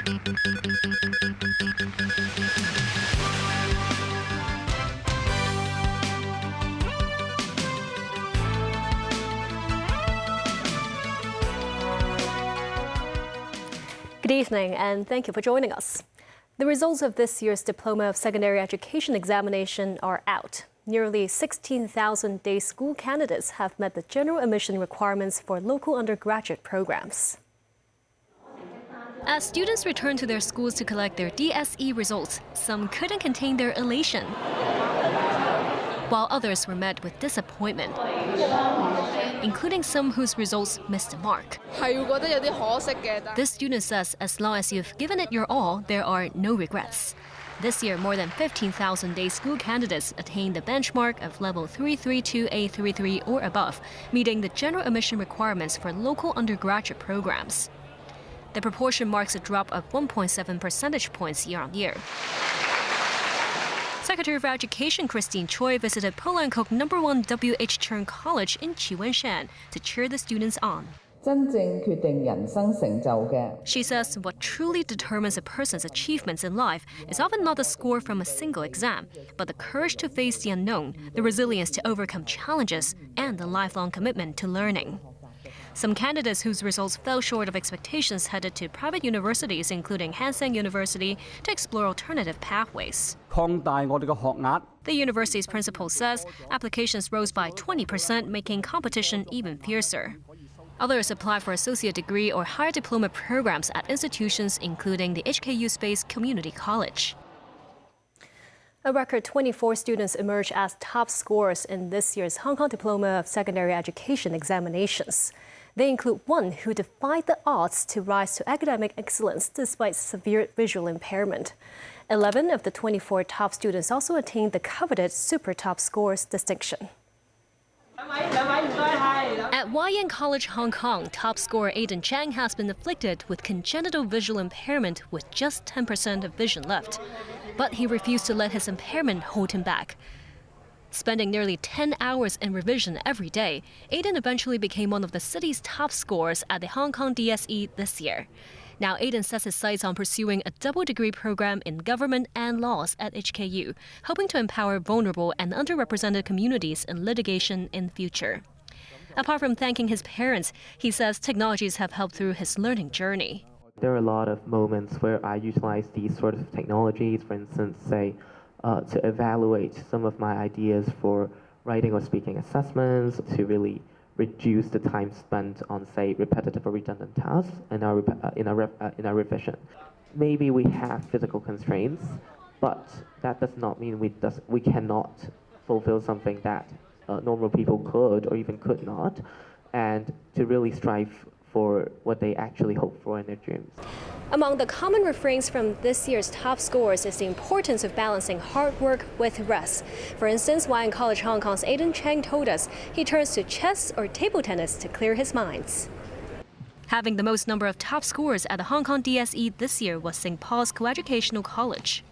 Good evening, and thank you for joining us. The results of this year's Diploma of Secondary Education examination are out. Nearly 16,000 day school candidates have met the general admission requirements for local undergraduate programs. As students returned to their schools to collect their DSE results, some couldn't contain their elation, while others were met with disappointment, including some whose results missed the mark. This student says as long as you've given it your all, there are no regrets. This year, more than 15,000 day school candidates attained the benchmark of level 332A33 or above, meeting the general admission requirements for local undergraduate programs. The proportion marks a drop of 1.7 percentage points year-on-year. Secretary of Education Christine Choi visited Polancoke No. 1 W.H. Chern College in Chiwenshan to cheer the students on. She says what truly determines a person's achievements in life is often not the score from a single exam, but the courage to face the unknown, the resilience to overcome challenges, and the lifelong commitment to learning. Some candidates whose results fell short of expectations headed to private universities, including Hanseng University, to explore alternative pathways. The university's principal says applications rose by 20%, making competition even fiercer. Others applied for associate degree or higher diploma programs at institutions including the HKU Space Community College. A record 24 students emerged as top scorers in this year's Hong Kong Diploma of Secondary Education examinations. They include one who defied the odds to rise to academic excellence despite severe visual impairment. 11 of the 24 top students also attained the coveted Super Top Scores distinction. At YN College Hong Kong, top scorer Aiden Chang has been afflicted with congenital visual impairment with just 10% of vision left. But he refused to let his impairment hold him back. Spending nearly 10 hours in revision every day, Aiden eventually became one of the city's top scorers at the Hong Kong DSE this year. Now Aiden sets his sights on pursuing a double degree program in government and laws at HKU, hoping to empower vulnerable and underrepresented communities in litigation in the future. Apart from thanking his parents, he says technologies have helped through his learning journey. There are a lot of moments where I utilize these sort of technologies, for instance, say, to evaluate some of my ideas for writing or speaking assessments, to really reduce the time spent on, say, repetitive or redundant tasks in our revision. Maybe we have physical constraints, but that does not mean we cannot fulfill something that normal people could or even could not, and to really strive for what they actually hope for in their dreams. Among the common refrains from this year's top scores is the importance of balancing hard work with rest. For instance, YN College Hong Kong's Aiden Chang told us he turns to chess or table tennis to clear his minds. Having the most number of top scores at the Hong Kong DSE this year was St. Paul's Coeducational College.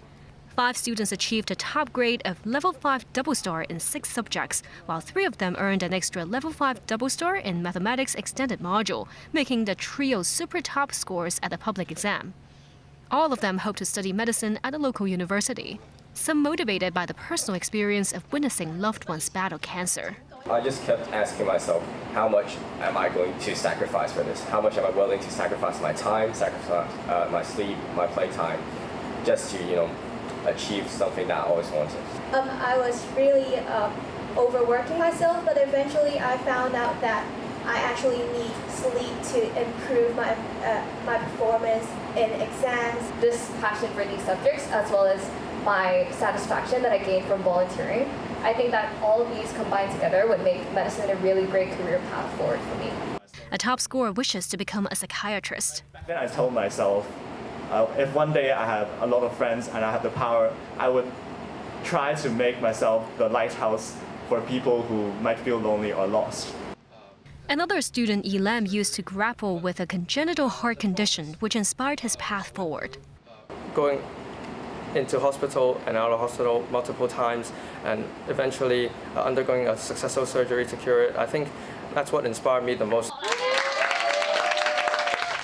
5 students achieved a top grade of Level 5 Double Star in 6 subjects, while 3 of them earned an extra Level 5 Double Star in Mathematics Extended Module, making the trio super top scores at the public exam. All of them hope to study medicine at a local university, some motivated by the personal experience of witnessing loved ones battle cancer. I just kept asking myself, how much am I going to sacrifice for this? How much am I willing to sacrifice my time, sacrifice my sleep, my playtime, just to, achieve something that I always wanted? I was really overworking myself, but eventually I found out that I actually need sleep to improve my performance in exams. This passion for these subjects, as well as my satisfaction that I gained from volunteering, I think that all of these combined together would make medicine a really great career path forward for me. A top scorer wishes to become a psychiatrist. Then I told myself, if one day I have a lot of friends and I have the power, I would try to make myself the lighthouse for people who might feel lonely or lost. Another student, Yi Lam, used to grapple with a congenital heart condition, which inspired his path forward. Going into hospital and out of hospital multiple times and eventually undergoing a successful surgery to cure it, I think that's what inspired me the most.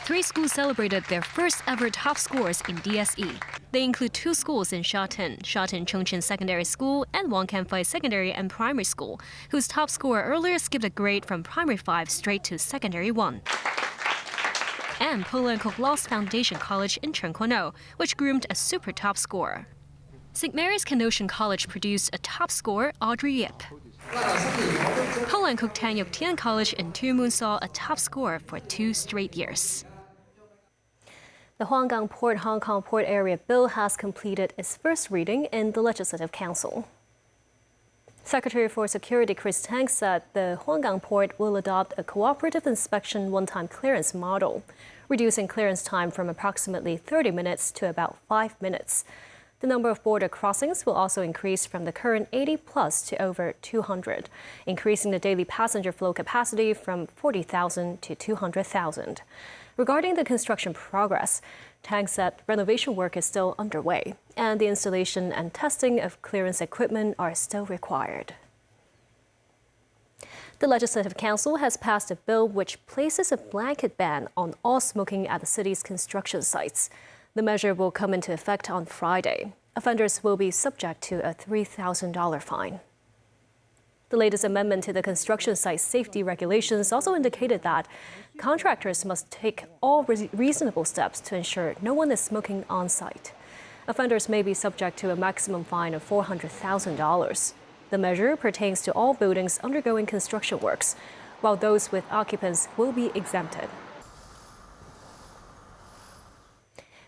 3 schools celebrated their first ever top scores in DSE. They include 2 schools in Shatin Chongqing Secondary School and Wangcanfei Secondary and Primary School, whose top scorer earlier skipped a grade from Primary 5 straight to Secondary 1. And Poland Cook-Loss Foundation College in Chengquano, which groomed a super top scorer. St. Mary's Canossian College produced a top scorer, Audrey Yip. Poland Kook-Tanyuk Tian College in Tumun saw a top scorer for 2 straight years. The Huanggang Port Hong Kong Port Area Bill has completed its first reading in the Legislative Council. Secretary for Security Chris Tang said the Huanggang Port will adopt a cooperative inspection one-time clearance model, reducing clearance time from approximately 30 minutes to about 5 minutes. The number of border crossings will also increase from the current 80 plus to over 200, increasing the daily passenger flow capacity from 40,000 to 200,000. Regarding the construction progress, Tang said renovation work is still underway, and the installation and testing of clearance equipment are still required. The Legislative Council has passed a bill which places a blanket ban on all smoking at the city's construction sites. The measure will come into effect on Friday. Offenders will be subject to a $3,000 fine. The latest amendment to the construction site safety regulations also indicated that contractors must take all reasonable steps to ensure no one is smoking on site. Offenders may be subject to a maximum fine of $400,000. The measure pertains to all buildings undergoing construction works, while those with occupants will be exempted.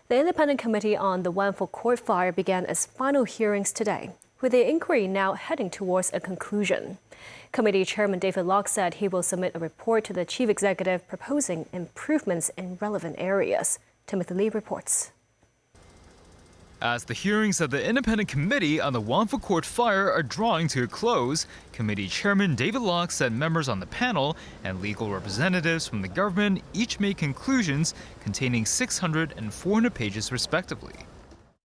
The Independent Committee on the Wanfu Court fire began its final hearings today, with the inquiry now heading towards a conclusion. Committee Chairman David Locke said he will submit a report to the Chief Executive proposing improvements in relevant areas. Timothy Lee reports. As the hearings of the Independent Committee on the Wanfu Court fire are drawing to a close, Committee Chairman David Locke said members on the panel and legal representatives from the government each made conclusions containing 600 and 400 pages respectively.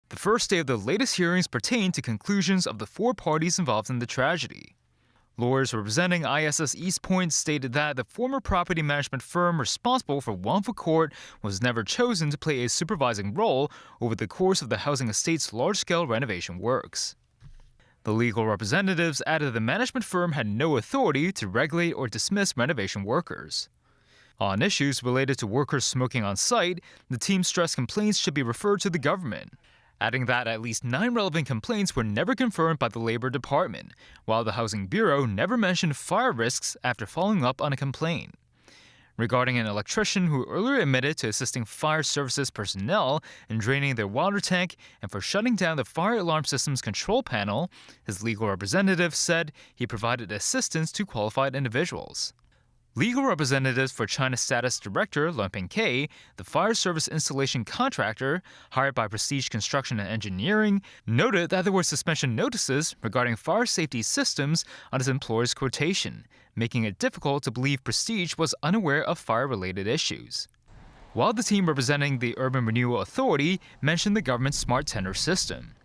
The first day of the latest hearings pertained to conclusions of the 4 parties involved in the tragedy. Lawyers representing ISS East Point stated that the former property management firm responsible for Wanfu Court was never chosen to play a supervising role over the course of the housing estate's large-scale renovation works. The legal representatives added the management firm had no authority to regulate or dismiss renovation workers. On issues related to workers smoking on site, the team stressed complaints should be referred to the government, adding that at least 9 relevant complaints were never confirmed by the Labor Department, while the Housing Bureau never mentioned fire risks after following up on a complaint. Regarding an electrician who earlier admitted to assisting fire services personnel in draining their water tank and for shutting down the fire alarm system's control panel, his legal representative said he provided assistance to qualified individuals. Legal representatives for China Status Director Leung Ping-kei, the fire service installation contractor hired by Prestige Construction and Engineering, noted that there were suspension notices regarding fire safety systems on his employer's quotation, making it difficult to believe Prestige was unaware of fire-related issues. While the team representing the Urban Renewal Authority mentioned the government's smart tender system.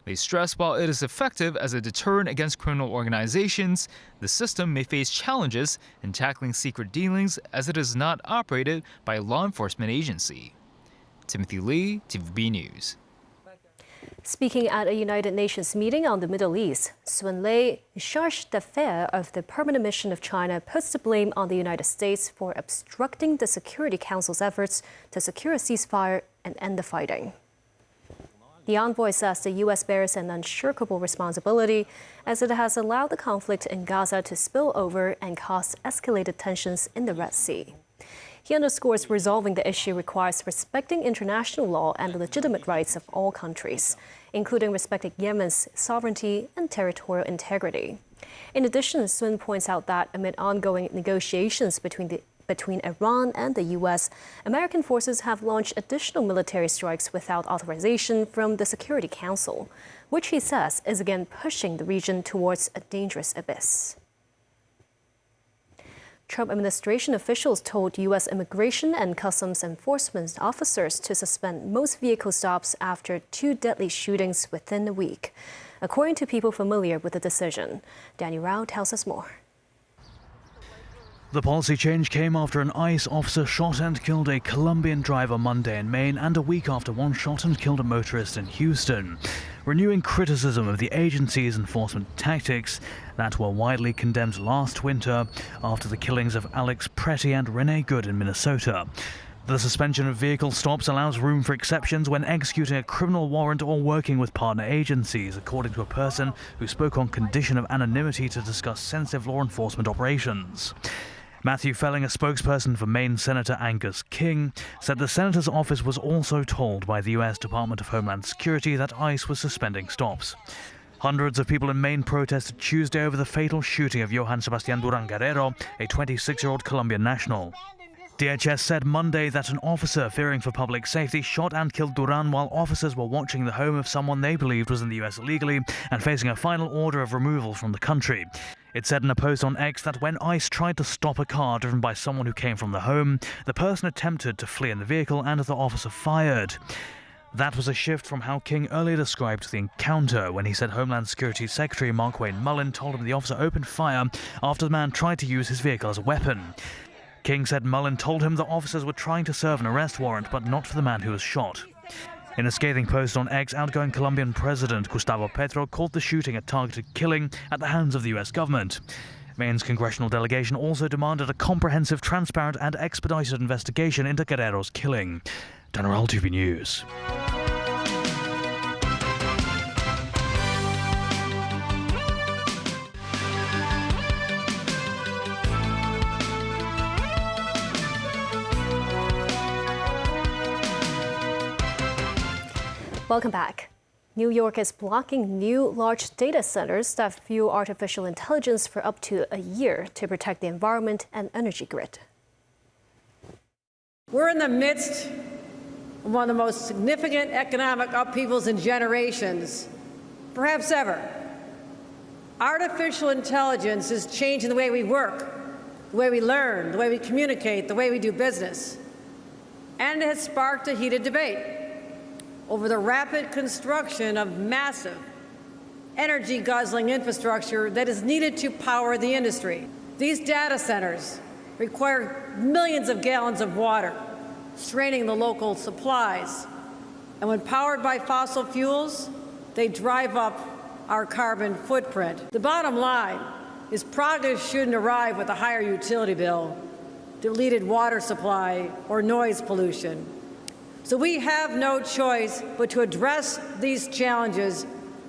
They stress while it is effective as a deterrent against criminal organizations, the system may face challenges in tackling secret dealings as it is not operated by a law enforcement agency. Timothy Lee, TVB News. Speaking at a United Nations meeting on the Middle East, Sun Lei, charge d'affaires of the permanent mission of China, puts the blame on the United States for obstructing the Security Council's efforts to secure a ceasefire and end the fighting. The envoy says the U.S. bears an unshakable responsibility as it has allowed the conflict in Gaza to spill over and cause escalated tensions in the Red Sea. He underscores resolving the issue requires respecting international law and the legitimate rights of all countries, including respecting Yemen's sovereignty and territorial integrity. In addition, Sun points out that amid ongoing negotiations between Iran and the U.S., American forces have launched additional military strikes without authorization from the Security Council, which he says is again pushing the region towards a dangerous abyss. Trump administration officials told U.S. Immigration and Customs Enforcement officers to suspend most vehicle stops after 2 deadly shootings within a week, according to people familiar with the decision. Danny Rao tells us more. The policy change came after an ICE officer shot and killed a Colombian driver Monday in Maine, and a week after one shot and killed a motorist in Houston, renewing criticism of the agency's enforcement tactics that were widely condemned last winter after the killings of Alex Pretty and Renee Good in Minnesota. The suspension of vehicle stops allows room for exceptions when executing a criminal warrant or working with partner agencies, according to a person who spoke on condition of anonymity to discuss sensitive law enforcement operations. Matthew Felling, a spokesperson for Maine Senator Angus King, said the senator's office was also told by the U.S. Department of Homeland Security that ICE was suspending stops. Hundreds of people in Maine protested Tuesday over the fatal shooting of Johan Sebastian Duran Guerrero, a 26-year-old Colombian national. DHS said Monday that an officer fearing for public safety shot and killed Duran while officers were watching the home of someone they believed was in the U.S. illegally and facing a final order of removal from the country. It said in a post on X that when ICE tried to stop a car driven by someone who came from the home, the person attempted to flee in the vehicle and the officer fired. That was a shift from how King earlier described the encounter when he said Homeland Security Secretary Markwayne Mullin told him the officer opened fire after the man tried to use his vehicle as a weapon. King said Mullin told him the officers were trying to serve an arrest warrant, but not for the man who was shot. In a scathing post on X, outgoing Colombian President Gustavo Petro called the shooting a targeted killing at the hands of the U.S. government. Maine's congressional delegation also demanded a comprehensive, transparent and expedited investigation into Guerrero's killing. Dan Earl, TV News. Welcome back. New York is blocking new large data centers that fuel artificial intelligence for up to a year to protect the environment and energy grid. We're in the midst of one of the most significant economic upheavals in generations, perhaps ever. Artificial intelligence is changing the way we work, the way we learn, the way we communicate, the way we do business. And it has sparked a heated debate over the rapid construction of massive, energy-guzzling infrastructure that is needed to power the industry. These data centers require millions of gallons of water, straining the local supplies. And when powered by fossil fuels, they drive up our carbon footprint. The bottom line is progress shouldn't arrive with a higher utility bill, depleted water supply, or noise pollution. So we have no choice but to address these challenges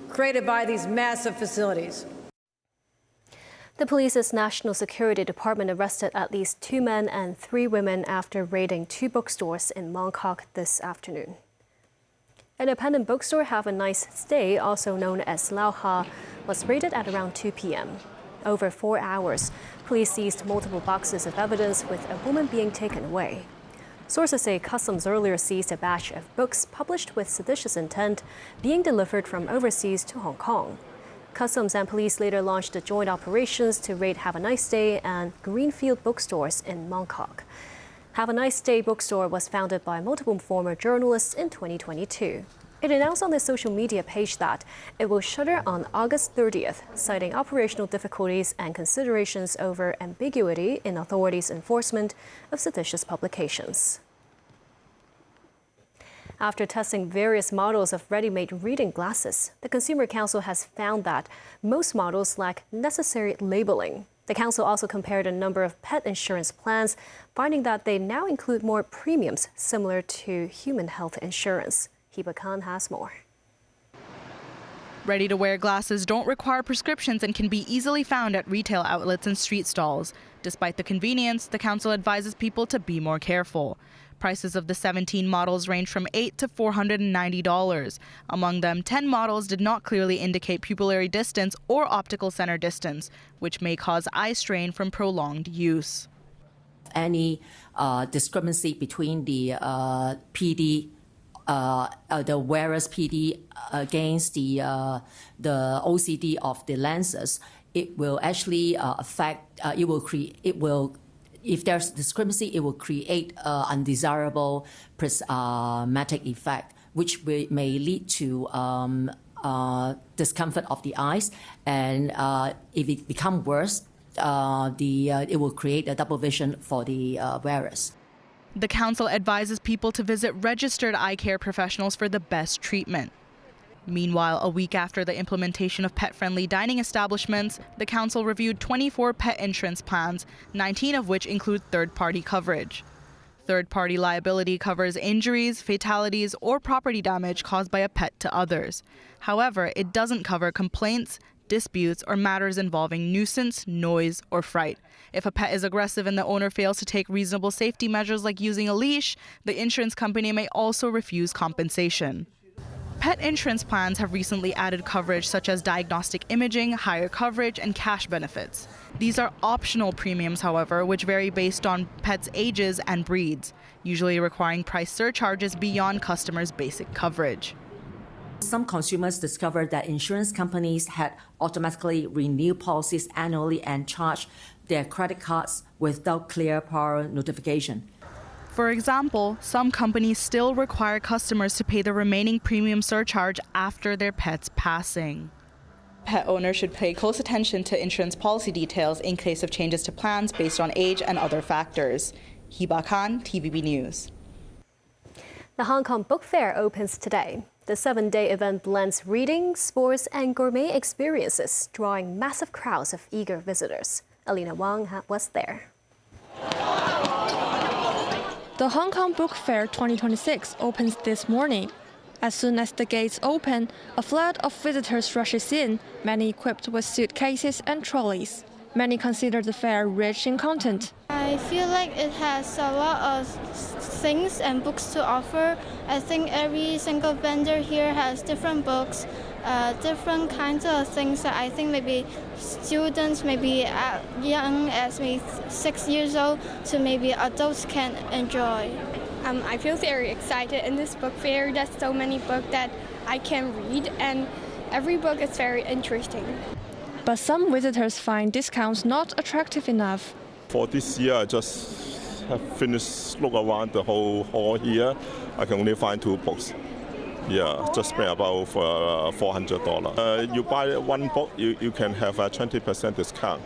created by these massive facilities. The police's National Security Department arrested at least 2 men and 3 women after raiding 2 bookstores in Mongkok this afternoon. Independent bookstore Have a Nice Stay, also known as Lao Ha, was raided at around 2 p.m. Over 4 hours, police seized multiple boxes of evidence, with a woman being taken away. Sources say Customs earlier seized a batch of books published with seditious intent being delivered from overseas to Hong Kong. Customs and police later launched joint operations to raid Have a Nice Day and Greenfield bookstores in Mongkok. Have a Nice Day bookstore was founded by multiple former journalists in 2022. It announced on its social media page that it will shutter on August 30th, citing operational difficulties and considerations over ambiguity in authorities' enforcement of seditious publications. After testing various models of ready-made reading glasses, the Consumer Council has found that most models lack necessary labeling. The council also compared a number of pet insurance plans, finding that they now include more premiums similar to human health insurance. Hiba Khan has more. Ready-to-wear glasses don't require prescriptions and can be easily found at retail outlets and street stalls. Despite the convenience, the council advises people to be more careful. Prices of the 17 models range from $8 to $490. Among them, 10 models did not clearly indicate pupillary distance or optical center distance, which may cause eye strain from prolonged use. Any discrepancy between the PD, the wearer's PD against the OCD of the lenses, it will actually affect. If there's discrepancy, it will create undesirable prismatic effect, which may lead to discomfort of the eyes. And if it becomes worse, it will create a double vision for the wearers. The council advises people to visit registered eye care professionals for the best treatment. Meanwhile, a week after the implementation of pet-friendly dining establishments, the council reviewed 24 pet insurance plans, 19 of which include third-party coverage. Third-party liability covers injuries, fatalities, or property damage caused by a pet to others. However, it doesn't cover complaints, disputes, or matters involving nuisance, noise, or fright. If a pet is aggressive and the owner fails to take reasonable safety measures like using a leash, the insurance company may also refuse compensation. Pet insurance plans have recently added coverage such as diagnostic imaging, higher coverage, and cash benefits. These are optional premiums, however, which vary based on pets' ages and breeds, usually requiring price surcharges beyond customers' basic coverage. Some consumers discovered that insurance companies had automatically renewed policies annually and charged their credit cards without clear prior notification. For example, some companies still require customers to pay the remaining premium surcharge after their pet's passing. Pet owners should pay close attention to insurance policy details in case of changes to plans based on age and other factors. Hiba Khan, TVB News. The Hong Kong Book Fair opens today. The 7-day event blends reading, sports, and gourmet experiences, drawing massive crowds of eager visitors. Alina Wang was there. The Hong Kong Book Fair 2026 opens this morning. As soon as the gates open, a flood of visitors rushes in, many equipped with suitcases and trolleys. Many consider the fair rich in content. I feel like it has a lot of things and books to offer. I think every single vendor here has different books, different kinds of things that I think maybe students, maybe young as maybe 6 years old, to maybe adults can enjoy. I feel very excited in this book fair. There's so many books that I can read, and every book is very interesting. But some visitors find discounts not attractive enough. For this year, I just have finished look around the whole hall here. I can only find 2 books. Yeah, just spend about $400. You buy one book, you can have a 20% discount.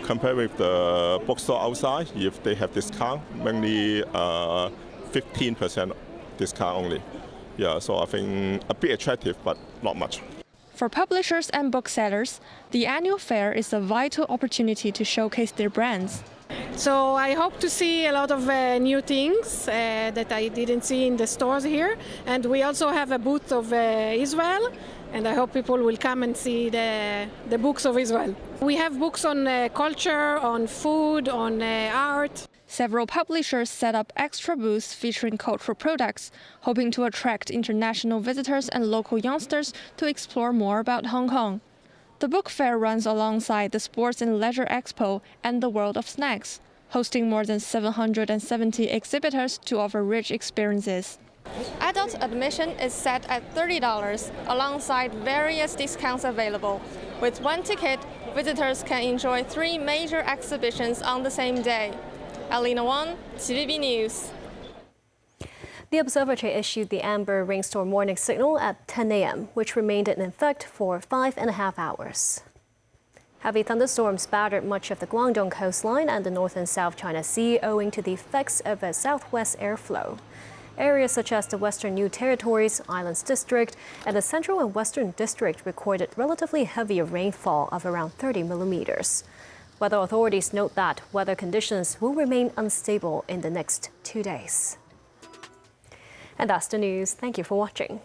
Compared with the bookstore outside, if they have discount, mainly 15% discount only. Yeah, so I think a bit attractive, but not much. For publishers and booksellers, the annual fair is a vital opportunity to showcase their brands. So I hope to see a lot of new things that I didn't see in the stores here. And we also have a booth of Israel, and I hope people will come and see the books of Israel. We have books on culture, on food, on art. Several publishers set up extra booths featuring cultural products, hoping to attract international visitors and local youngsters to explore more about Hong Kong. The book fair runs alongside the Sports and Leisure Expo and the World of Snacks, hosting more than 770 exhibitors to offer rich experiences. Adult admission is set at $30, alongside various discounts available. With one ticket, visitors can enjoy 3 major exhibitions on the same day. Alina Wang, TVB News. The observatory issued the amber rainstorm warning signal at 10 a.m., which remained in effect for 5.5 hours. Heavy thunderstorms battered much of the Guangdong coastline and the North and South China Sea owing to the effects of a southwest airflow. Areas such as the Western New Territories, Islands District, and the Central and Western District recorded relatively heavier rainfall of around 30 millimeters. Weather authorities note that weather conditions will remain unstable in the next 2 days. And that's the news. Thank you for watching.